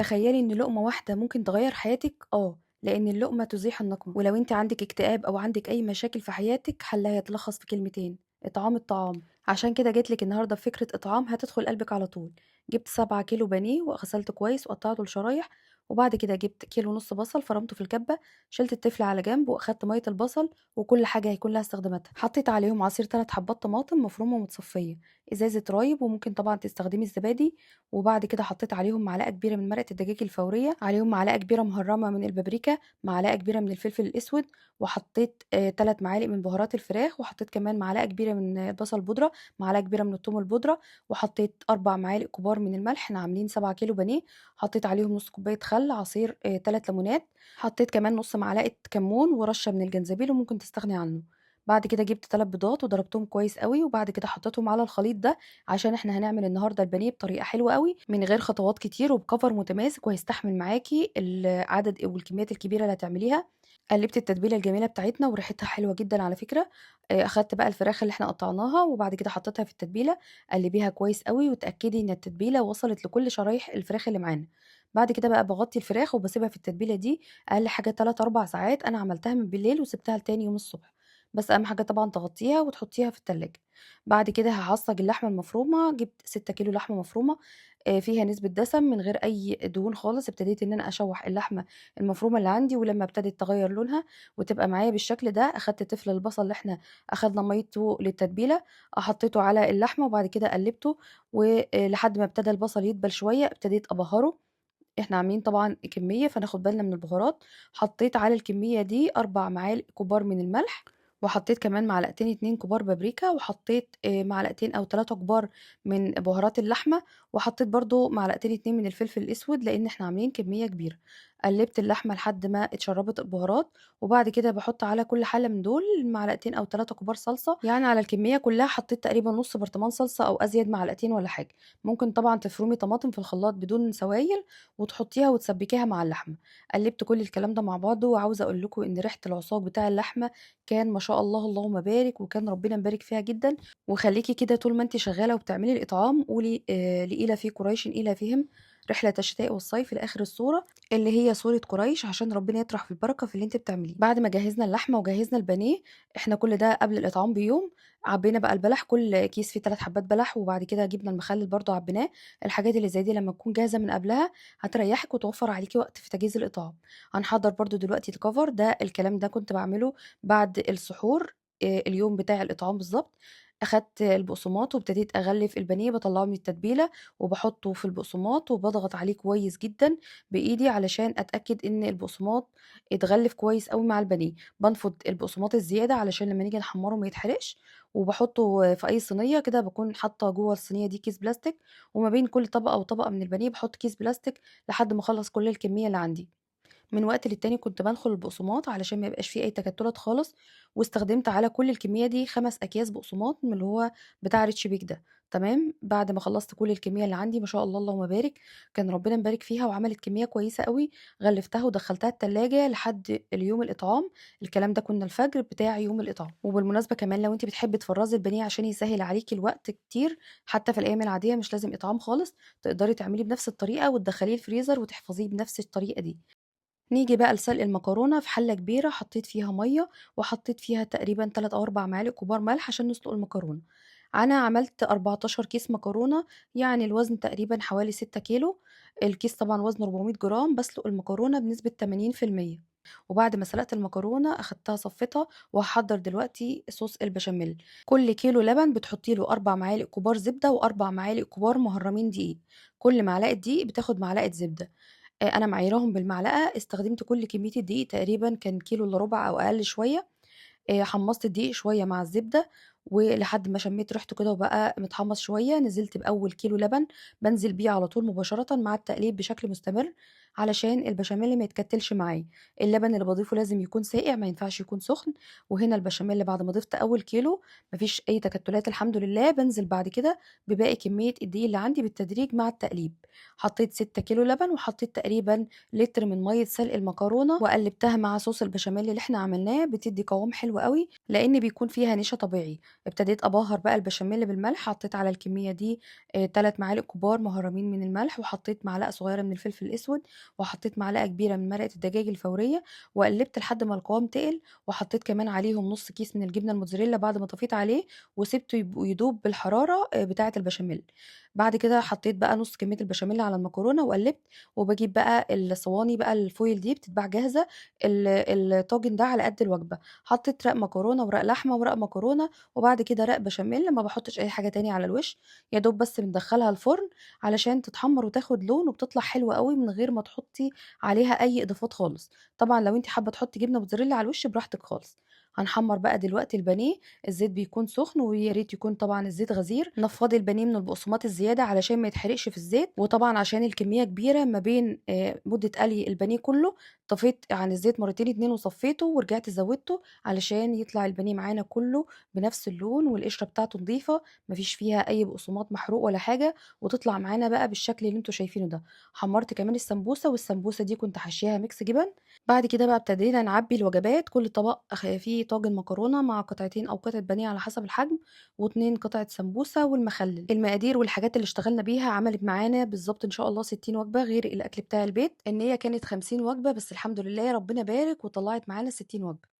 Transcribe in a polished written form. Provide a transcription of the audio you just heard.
تخيلي إن لقمة واحدة ممكن تغيّر حياتِك؟ لإن اللقمة تزيح النقمة، ولو أنتِ عندِك اكتئاب أو عندِك أي مشاكل في حياتِك حلّها يتلخّص في كلمتين، إطعام الطعام. عشان كده جيت لِك النهارده بفكرة إطعام هتدخل قلبِك على طول. جِبت 7 كيلو بانيه وغسلته كويس وقطّعته لشرايح، وبعد كده جِبت كيلو ونُص بصل فرمته في الكبة، شِلت التفل على جنب وأخدت مَيّة البصل وكل حاجة هيكون لها استخداماتها. حطيت عليهم عصير 3 حبّات طماطم مفرومة ومتصفية، إزازة رايب وممكن طبعًا تستخدمي الزبادي، وبعد كده حطيت عليهم معلقة كبيرة من مرقة الدجاج الفورية، عليهم معلقة كبيرة مهرّمة من البابريكا، معلقة كبيرة من الفلفل الأسود، وحطيت 3 معالق من بهارات الفراخ، وحطيت كمان معلقة كبيرة من البصل بودرة، معلقة كبيرة من التوم البودرة، وحطيت 4 معالق كبار من الملح، إحنا عاملين 7 كيلو بانيه، حطيت عليهم نُص كوباية خل، عصير 3 ليمونات، حطيت كمان نُص معلقة كمون ورشة من الجنزبيل وممكن تستغني عنه. بعد كده جِبت 3 بيضات وضربتهم كويس أوي، وبعد كده حطيتهم على الخليط ده عشان إحنا هنعمل النهارده البانيه بطريقة حلوة أوي، من غير خطوات كتير وبcover متماسك وهيستحمل معاكِ العدد والكميات الكبيرة اللي هتعمليها. قلّبت التتبيلة الجميلة بتاعتنا وريحتها حلوة جدًا على فكرة. أخدت بقى الفراخ اللي إحنا قطعناها وبعد كده حطيتها في التتبيلة، قلّبيها كويس أوي واتأكدي إن التتبيلة وصلت لكل شرايح الفراخ اللي معانا. بعد كده بقى باغطّي الفراخ وباسيبها في التتبيلة دي أقل حاجة 3، 4 ساعات، أنا عملتها من بالليل وسِبتها لتاني يوم الصبح، بس أهم حاجة طبعًا تغطّيها وتحطيها في التلاجة. بعد كده هاعصّج اللحمة المفرومة، جِبت 6 كيلو لحمة مفرومة فيها نسبة دسم من غير أي دهون خالص، ابتديت إن أنا أشوّح اللحمة المفرومة اللي عندي، ولمّا ابتدت تغيّر لونها وتبقى معايا بالشكل ده، أخدت تِفل البصل اللي إحنا أخدنا مَيّته للتتبيلة، حطيته على اللحمة وبعد كده قلّبته لحد ما ابتدى البصل يدبل شوية، ابتديت أبهّره. إحنا عاملين طبعًا كمية فناخد بالنا من البهارات، حطيت على الكمية دي 4 معالق كبار من الملح، وحطيت كمان معلقتين 2 كبار بابريكا، وحطيت معلقتين أو 3 كبار من بهارات اللحمة، وحطيت برضه معلقتين 2 من الفلفل الأسود، لإن إحنا عاملين كمية كبيرة. قلّبت اللحمة لحد ما اتشربت البهارات، وبعد كده باحط على كل حلة من دول معلقتين أو 3 كبار صلصة، يعني على الكمية كلها حطيت تقريبًا نُص برطمان صلصة أو أزيد معلقتين والّا حاجة. ممكن طبعًا تفرمي طماطم في الخلاط بدون سوايل وتحطيها وتسبّكيها مع اللحمة. قلّبت كل الكلام ده مع بعضه، وعاوزة أقول لكم إن ريحة العصاج بتاع اللحمة كان ما شاء الله اللهم بارك، وكان ربنا مبارك فيها جدًا. وخلّيكِ كده طول ما أنتِ شغّالة وبتعملي الإطعام قولي لإلى في قريشٍ إيلافهم رحلة الشتاء والصيف إلى آخر السورة، اللي هي سورة قريش، عشان ربنا يطرح في البركة في اللي أنتِ بتعمليه. بعد ما جهّزنا اللحمة وجهّزنا البانيه، إحنا كل ده قبل الإطعام بيوم، عبّينا بقى البلح، كل كيس فيه 3 حبّات بلح، وبعد كده جبنا المخلل برضه عبّيناه. الحاجات اللي زي دي لمّا تكون جاهزة من قبلها هتريّحِك وتوفّر عليكِ وقت في تجهيز الإطعام. هنحضّر برضه دلوقتي الcover ده، الكلام ده كنت باعمله بعد السحور اليوم بتاع الإطعام بالضبط. أخدت البقسماط وابتديت أغلِّف البانيه، باطلّعه من التتبيلة وباحطّه في البقسماط وباضغط عليه كويس جدًا بإيدي علشان أتأكد إن البقسماط اتغلِّف كويس أوي مع البانيه. بانفض البقسماط الزيادة علشان لمّا نيجي نحمّره ما يتحرقش، وباحطّه في أي صينية كده، باكون حاطّة جوّه الصينية دي كيس بلاستيك، وما بين كل طبقة وطبقة من البانيه باحط كيس بلاستيك لحد ما أخلّص كل الكمية اللي عندي. من وقت للتاني كنت بانخل البقسماط علشان ما يبقاش فيه أي تكتلات خالص، واستخدمت على كل الكمية دي 5 أكياس بقسماط من اللي هو بتاع ريتش بيك ده. تمام، بعد ما خلّصت كل الكمية اللي عندي ما شاء الله اللهم بارك، كان ربنا مبارك فيها وعملت كمية كويسة أوي، غلّفتها ودخّلتها التلاجة لحد اليوم الإطعام. الكلام ده كنا الفجر بتاع يوم الإطعام. وبالمناسبة كمان لو أنتِ بتحبي تفرّزي البانيه عشان يسهّل عليكِ الوقت كتير، حتى في الأيام العادية مش لازم إطعام خالص، تقدري تعمليه بنفس الطريقة وتدخّليه الفريزر وتحفظيه بنفس الطريقة دي. نيجي بقى لسلق المكرونة. في حلة كبيرة حطيت فيها مَيّة، وحطيت فيها تقريبًا 3 أو 4 معالق كبار ملح عشان نسلق المكرونة. أنا عملت 14 كيس مكرونة، يعني الوزن تقريبًا حوالي 6 كيلو، الكيس طبعًا وزنه 400 جرام، باسلق المكرونة بنسبة 80%. وبعد ما سلقت المكرونة أخدتها صفيتها، وهاحضّر دلوقتي صوص البشاميل. كل كيلو لبن بتحطي له 4 معالق كبار زبدة و4 معالق كبار مهرّمين دقيق، كل معلقة دقيق بتاخد معلقة زبدة. أنا معايراهم بالمعلقة، استخدمت كل كمية الدقيق تقريبًا كان كيلو إلا ربع أو أقل شوية. حمّصت الدقيق شوية مع الزبدة، ولحد ما شميت ريحته كده وبقى متحمّص شوية، نزلت بأول كيلو لبن، بانزل بيه على طول مباشرةً مع التقليب بشكل مستمر، علشان البشاميل ما يتكتّلش معايا. اللبن اللي باضيفه لازم يكون ساقع ما ينفعش يكون سخن. وهنا البشاميل بعد ما ضِفت أول كيلو ما فيش أي تكتّلات الحمد لله، بانزل بعد كده بباقي كمية الدقيق اللي عندي بالتدريج مع التقليب. حطيت 6 كيلو لبن، وحطيت تقريبًا لتر من مَيّة سلق المكرونة، وقلّبتها مع صوص البشاميل اللي إحنا عملناه، بتدّي قوام حلو أوي، لإن بيكون فيها نشا طبيعي. ابتديت أبهّر بقى البشاميل بالملح، حطيت على الكمية دي 3 معالق كبار مهرّمين من الملح، وحطيت معلقة صغيرة من الفلفل الأسود، وحطيت معلقة كبيرة من مرقة الدجاج الفورية، وقلّبت لحد ما القوام تقل، وحطيت كمان عليهم نُص كيس من الجبنة الموتزاريلا بعد ما طفيت عليه، وسِبته يدوب بالحرارة بتاعة البشاميل. بعد كده حطيت بقى نُص كمية البشاميل على المكرونة وقلّبت، وباجيب بقى الصواني بقى الفويل دي بتتباع جاهزة، الطاجن ده على قد الوجبة، حطيت رق مكرونة ورق لحمة ورق مكرونة، وبعد كده رق بشاميل، ما باحطش أي حاجة تاني على الوش، يا دوب بس بندخّلها الفرن علشان تتحمّر وتاخد لون، وبتطلع حلوة أوي من غير ما تحطي عليها أي إضافات خالص. طبعًا لو أنتِ حابة تحطي جبنة موتزاريلا على الوش براحتك خالص. هنحمّر بقى دلوقتي البانيه، الزيت بيكون سخن ويا ريت يكون طبعًا الزيت غزير، نفّضي البانيه من البقسماط الزيادة علشان ما يتحرقش في الزيت، وطبعًا عشان الكمية كبيرة ما بين مدة قلي البانيه كلّه، طفيت عن الزيت مرتين 2 وصفّيته ورجعت زوّدته علشان يطلع البانيه معانا كلّه بنفس اللون والقشرة بتاعته نضيفة، ما فيش فيها أي بقسماط محروق ولا حاجة، وتطلع معانا بقى بالشكل اللي أنتم شايفينه ده. حمّرت كمان السمبوسة، والسمبوسة دي كنت حاشياها ميكس جبن. بعد كده بقى ابتدينا نعبّي الوجبات، كل طبق فيه طاجن مكرونة مع قطعتين أو قطعة بانيه على حسب الحجم، و2 قطعة سمبوسة والمخلل. المقادير والحاجات اللي اشتغلنا بيها عملت معانا بالضبط إن شاء الله 60 وجبة، غير الأكل بتاع البيت. النيّة كانت 50 وجبة، بس الحمد لله ربنا بارك وطلّعت معانا 60 وجبة.